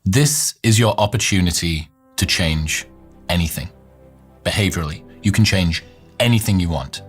This is your opportunity to change anything. Behaviorally, you can change anything you want.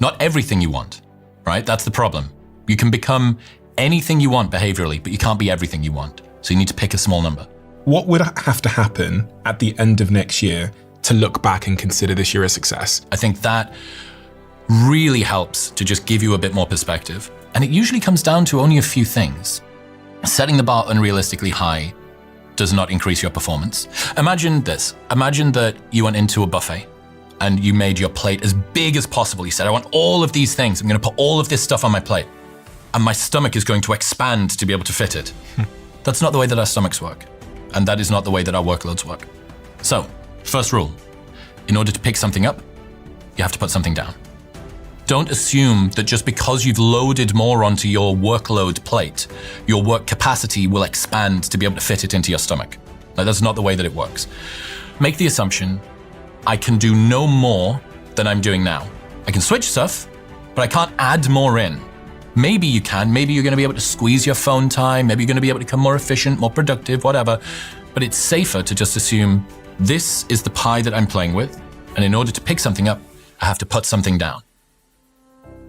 Not everything you want, right? That's the problem. You can become anything you want behaviorally, but you can't be everything you want. So you need to pick a small number. What would have to happen at the end of next year to look back and consider this year a success? I think that really helps to just give you a bit more perspective. And it usually comes down to only a few things. Setting the bar unrealistically high does not increase your performance. Imagine this. Imagine that you went into a buffet and you made your plate as big as possible. You said, I want all of these things. I'm going to put all of this stuff on my plate. And my stomach is going to expand to be able to fit it. That's not the way that our stomachs work. And that is not the way that our workloads work. So, first rule, in order to pick something up, you have to put something down. Don't assume that just because you've loaded more onto your workload plate, your work capacity will expand to be able to fit it into your stomach. Like, that's not the way that it works. Make the assumption, I can do no more than I'm doing now. I can switch stuff, but I can't add more in. Maybe you can, maybe you're gonna be able to squeeze your phone time, maybe you're gonna be able to become more efficient, more productive, whatever. But it's safer to just assume this is the pie that I'm playing with, and in order to pick something up, I have to put something down.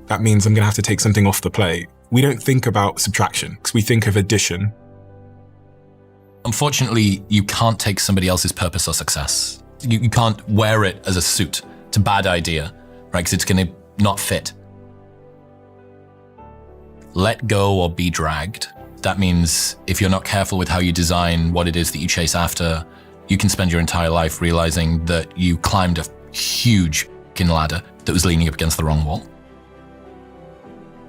That means I'm gonna have to take something off the plate. We don't think about subtraction, because we think of addition. Unfortunately, you can't take somebody else's purpose or success. You can't wear it as a suit. It's a bad idea, right? Because it's gonna not fit. Let go or be dragged. That means if you're not careful with how you design what it is that you chase after, you can spend your entire life realizing that you climbed a huge ladder that was leaning up against the wrong wall.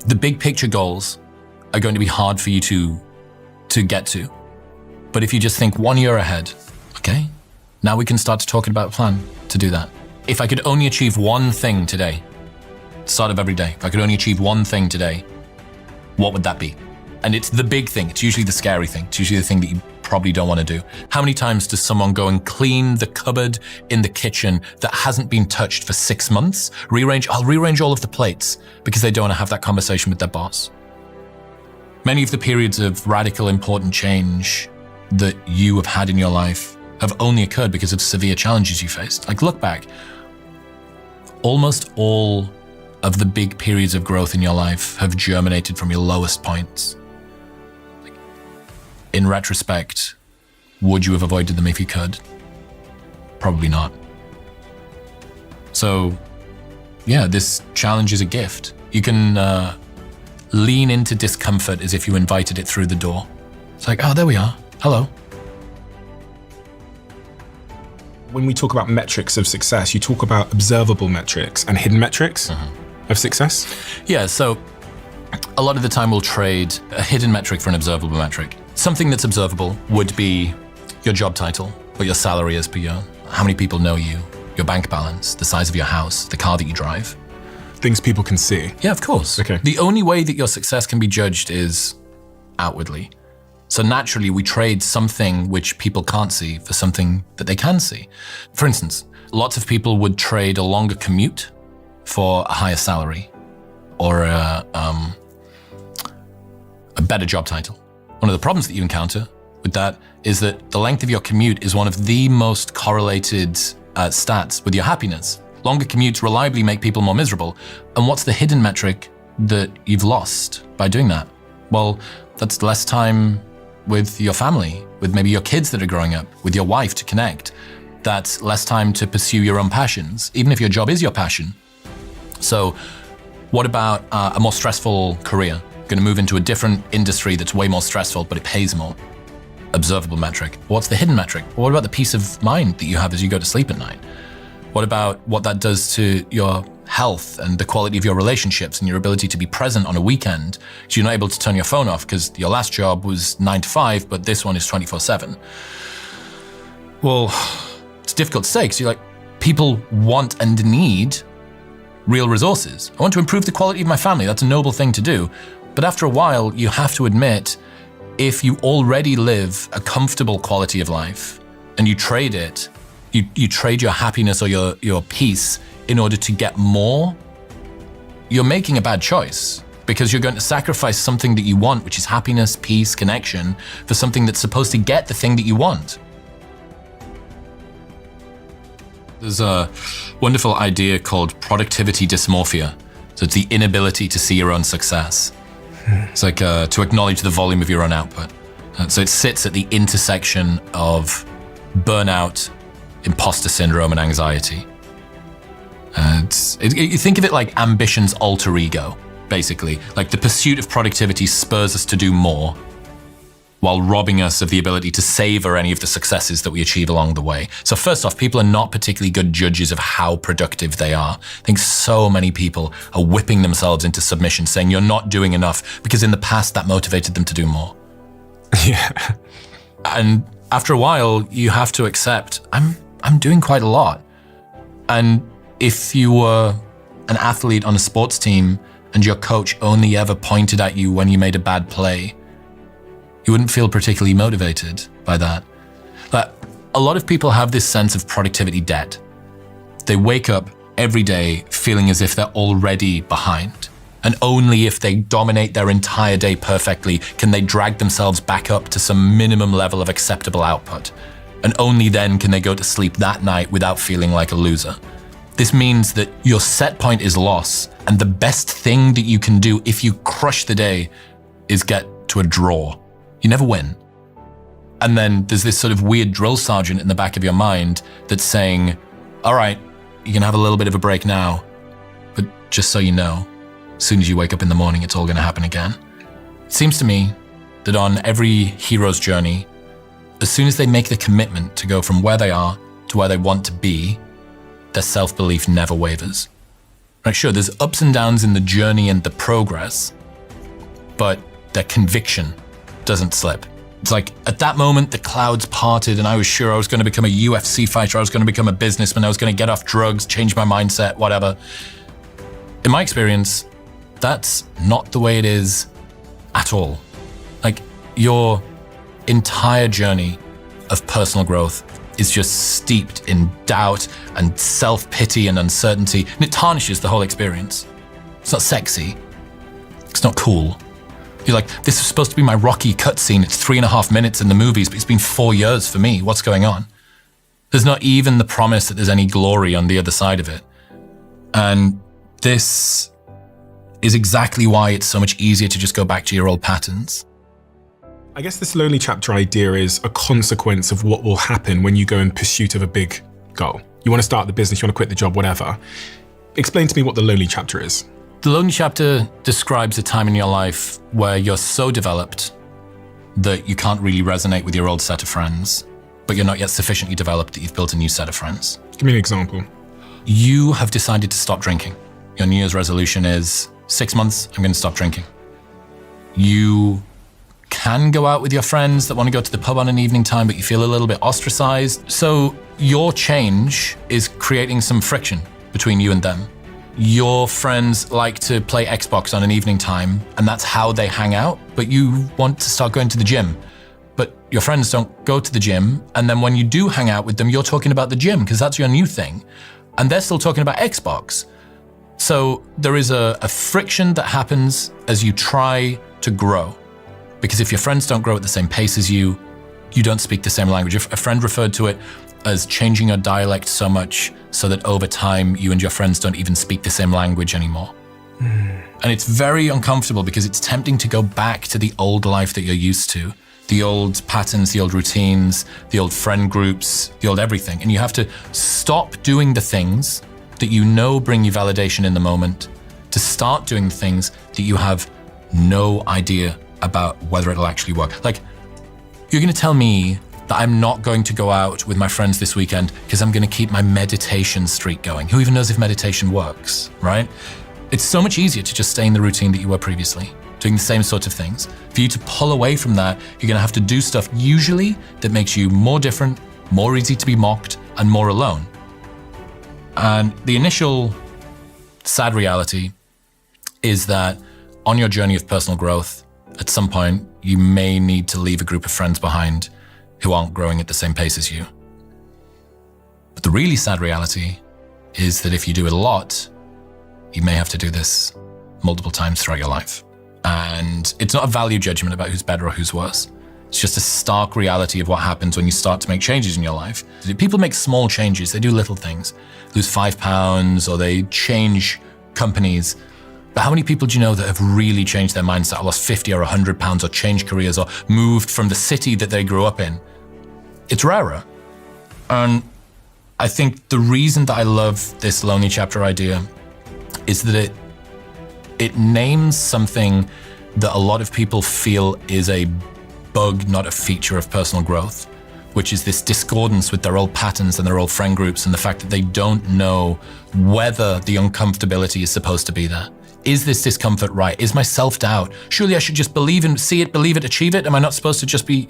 The big picture goals are going to be hard for you to get to. But if you just think 1 year ahead, okay, now we can start to talking about a plan to do that. If I could only achieve one thing today, start of every day, if I could only achieve one thing today, what would that be? And it's the big thing. It's usually the scary thing. It's usually the thing that you probably don't want to do. How many times does someone go and clean the cupboard in the kitchen that hasn't been touched for 6 months? I'll rearrange all of the plates because they don't want to have that conversation with their boss. Many of the periods of radical, important change that you have had in your life have only occurred because of severe challenges you faced. Like, look back. Almost all of the big periods of growth in your life have germinated from your lowest points. In retrospect, would you have avoided them if you could? Probably not. So, yeah, this challenge is a gift. You can lean into discomfort as if you invited it through the door. It's like, oh, there we are. Hello. When we talk about metrics of success, you talk about observable metrics and hidden metrics of success? Yeah, so a lot of the time we'll trade a hidden metric for an observable metric. Something that's observable would be your job title, what your salary is per year, how many people know you, your bank balance, the size of your house, the car that you drive. Things people can see. Yeah, of course. Okay. The only way that your success can be judged is outwardly. So naturally, we trade something which people can't see for something that they can see. For instance, lots of people would trade a longer commute for a higher salary or a better job title. One of the problems that you encounter with that is that the length of your commute is one of the most correlated stats with your happiness. Longer commutes reliably make people more miserable. And what's the hidden metric that you've lost by doing that? Well, that's less time with your family, with maybe your kids that are growing up, with your wife to connect. That's less time to pursue your own passions, even if your job is your passion. So what about a more stressful career? Going to move into a different industry that's way more stressful, but it pays more. Observable metric. What's the hidden metric? What about the peace of mind that you have as you go to sleep at night? What about what that does to your health and the quality of your relationships and your ability to be present on a weekend? So you're not able to turn your phone off because your last job was 9 to 5, but this one is 24/7. Well, it's difficult to say because you're like, people want and need real resources. I want to improve the quality of my family. That's a noble thing to do. But after a while, you have to admit, if you already live a comfortable quality of life and you trade it, you trade your happiness or your peace in order to get more, you're making a bad choice because you're going to sacrifice something that you want, which is happiness, peace, connection, for something that's supposed to get the thing that you want. There's a wonderful idea called productivity dysmorphia. So it's the inability to see your own success. It's like to acknowledge the volume of your own output. So it sits at the intersection of burnout, imposter syndrome, and anxiety. You think of it like ambition's alter ego, basically. Like the pursuit of productivity spurs us to do more, while robbing us of the ability to savor any of the successes that we achieve along the way. So first off, people are not particularly good judges of how productive they are. I think so many people are whipping themselves into submission, saying you're not doing enough, because in the past that motivated them to do more. Yeah. And after a while, you have to accept, I'm doing quite a lot. And if you were an athlete on a sports team and your coach only ever pointed at you when you made a bad play, you wouldn't feel particularly motivated by that. But a lot of people have this sense of productivity debt. They wake up every day feeling as if they're already behind. And only if they dominate their entire day perfectly can they drag themselves back up to some minimum level of acceptable output. And only then can they go to sleep that night without feeling like a loser. This means that your set point is loss, and the best thing that you can do if you crush the day is get to a draw. You never win. And then there's this sort of weird drill sergeant in the back of your mind that's saying, all right, you can have a little bit of a break now, but just so you know, as soon as you wake up in the morning, it's all going to happen again. It seems to me that on every hero's journey, as soon as they make the commitment to go from where they are to where they want to be, their self-belief never wavers. Right, sure, there's ups and downs in the journey and the progress, but their conviction doesn't slip. It's like at that moment, the clouds parted and I was sure I was going to become a UFC fighter, I was going to become a businessman, I was going to get off drugs, change my mindset, whatever. In my experience, that's not the way it is at all. Like your entire journey of personal growth is just steeped in doubt and self-pity and uncertainty, and it tarnishes the whole experience. It's not sexy. It's not cool. You're like, this is supposed to be my Rocky cutscene. It's 3.5 minutes in the movies, but it's been 4 years for me. What's going on? There's not even the promise that there's any glory on the other side of it. And this is exactly why it's so much easier to just go back to your old patterns. I guess this lonely chapter idea is a consequence of what will happen when you go in pursuit of a big goal. You want to start the business, you want to quit the job, whatever. Explain to me what the lonely chapter is. The lonely chapter describes a time in your life where you're so developed that you can't really resonate with your old set of friends, but you're not yet sufficiently developed that you've built a new set of friends. Give me an example. You have decided to stop drinking. Your New Year's resolution is 6 months, I'm going to stop drinking. You can go out with your friends that want to go to the pub on an evening time, but you feel a little bit ostracized. So your change is creating some friction between you and them. Your friends like to play Xbox on an evening time, and that's how they hang out, but you want to start going to the gym. But your friends don't go to the gym, and then when you do hang out with them, you're talking about the gym because that's your new thing. And they're still talking about Xbox. So there is a friction that happens as you try to grow. Because if your friends don't grow at the same pace as you, you don't speak the same language. A friend referred to it as changing your dialect so much so that over time you and your friends don't even speak the same language anymore. And it's very uncomfortable because it's tempting to go back to the old life that you're used to, the old patterns, the old routines, the old friend groups, the old everything. And you have to stop doing the things that you know bring you validation in the moment to start doing the things that you have no idea about whether it'll actually work. Like, you're going to tell me that I'm not going to go out with my friends this weekend because I'm going to keep my meditation streak going. Who even knows if meditation works, right? It's so much easier to just stay in the routine that you were previously, doing the same sort of things. For you to pull away from that, you're going to have to do stuff usually that makes you more different, more easy to be mocked, and more alone. And the initial sad reality is that on your journey of personal growth, at some point, you may need to leave a group of friends behind who aren't growing at the same pace as you. But the really sad reality is that if you do it a lot, you may have to do this multiple times throughout your life. And it's not a value judgment about who's better or who's worse. It's just a stark reality of what happens when you start to make changes in your life. People make small changes, they do little things, lose 5 pounds, or they change companies. But how many people do you know that have really changed their mindset, lost 50 or 100 pounds, or changed careers, or moved from the city that they grew up in? It's rarer. And I think the reason that I love this lonely chapter idea is that it names something that a lot of people feel is a bug, not a feature of personal growth, which is this discordance with their old patterns and their old friend groups, and the fact that they don't know whether the uncomfortability is supposed to be there. Is this discomfort right? Is my self-doubt? Surely I should just believe and see it, believe it, achieve it. Am I not supposed to just be,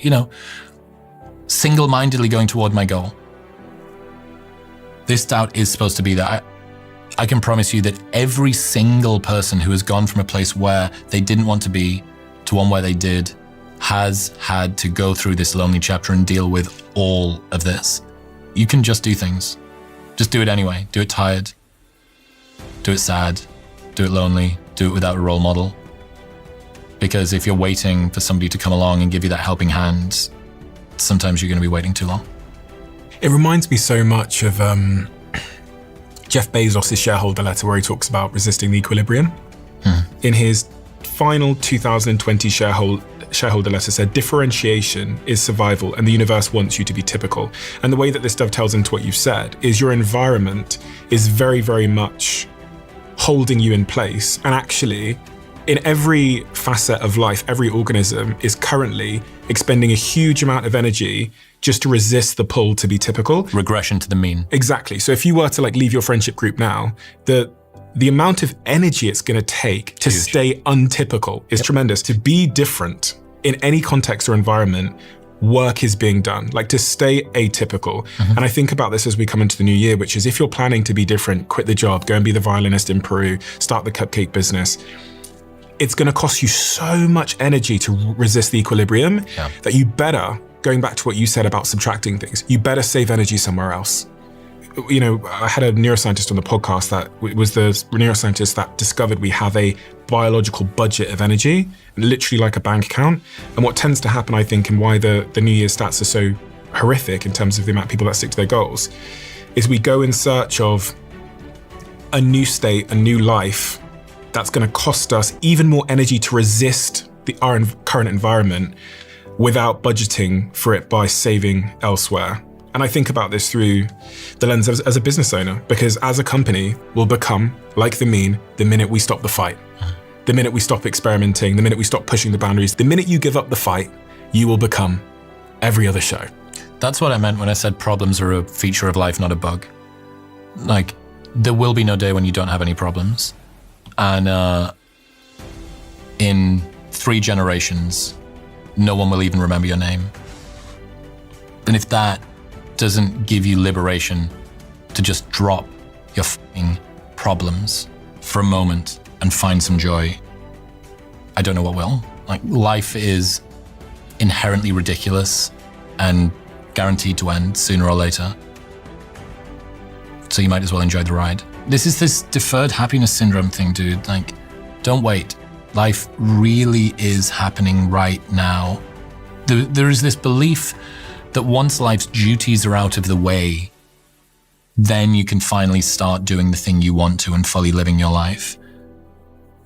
single-mindedly going toward my goal? This doubt is supposed to be there. I can promise you that every single person who has gone from a place where they didn't want to be to one where they did has had to go through this lonely chapter and deal with all of this. You can just do things. Just do it anyway. Do it tired. Do it sad. Do it lonely. Do it without a role model. Because if you're waiting for somebody to come along and give you that helping hand, sometimes you're going to be waiting too long. It reminds me so much of Jeff Bezos' shareholder letter, where he talks about resisting the equilibrium. In his final 2020 shareholder letter said, differentiation is survival and the universe wants you to be typical. And the way that this dovetails into what you've said is your environment is very, very much holding you in place. And actually, in every facet of life, every organism is currently expending a huge amount of energy just to resist the pull to be typical. Regression to the mean. Exactly. So if you were to leave your friendship group now, the amount of energy it's going to take to stay untypical is tremendous. To be different in any context or environment, work is being done, to stay atypical. And I think about this as we come into the new year, which is if you're planning to be different, quit the job, go and be the violinist in Peru, start the cupcake business, it's going to cost you so much energy to resist the equilibrium that you better, going back to what you said about subtracting things, you better save energy somewhere else. I had a neuroscientist on the podcast that was the neuroscientist that discovered we have a biological budget of energy, literally like a bank account. And what tends to happen, I think, and why the New Year's stats are so horrific in terms of the amount of people that stick to their goals, is we go in search of a new state, a new life that's going to cost us even more energy to resist our current environment without budgeting for it by saving elsewhere. And I think about this through the lens as a business owner, because as a company, we'll become like the mean the minute we stop the fight. The minute we stop experimenting, the minute we stop pushing the boundaries, the minute you give up the fight, you will become every other show. That's what I meant when I said problems are a feature of life, not a bug. There will be no day when you don't have any problems. And in 3 generations, no one will even remember your name. And if that doesn't give you liberation to just drop your f***ing problems for a moment and find some joy, I don't know what will. Life is inherently ridiculous and guaranteed to end sooner or later. So you might as well enjoy the ride. This is this deferred happiness syndrome thing, dude. Don't wait. Life really is happening right now. There is this belief that once life's duties are out of the way, then you can finally start doing the thing you want to and fully living your life.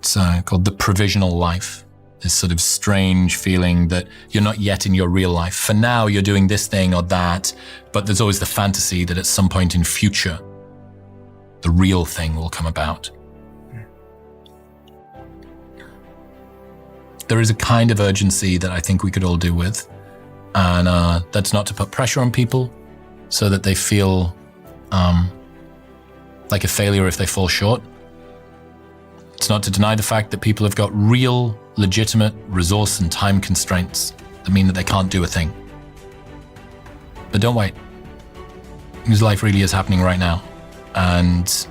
It's called the provisional life. This sort of strange feeling that you're not yet in your real life. For now, you're doing this thing or that, but there's always the fantasy that at some point in future, the real thing will come about. There is a kind of urgency that I think we could all do with. And that's not to put pressure on people so that they feel like a failure if they fall short. It's not to deny the fact that people have got real, legitimate resource and time constraints that mean that they can't do a thing. But don't wait, because life really is happening right now. And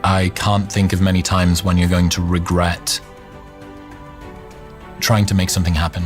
I can't think of many times when you're going to regret trying to make something happen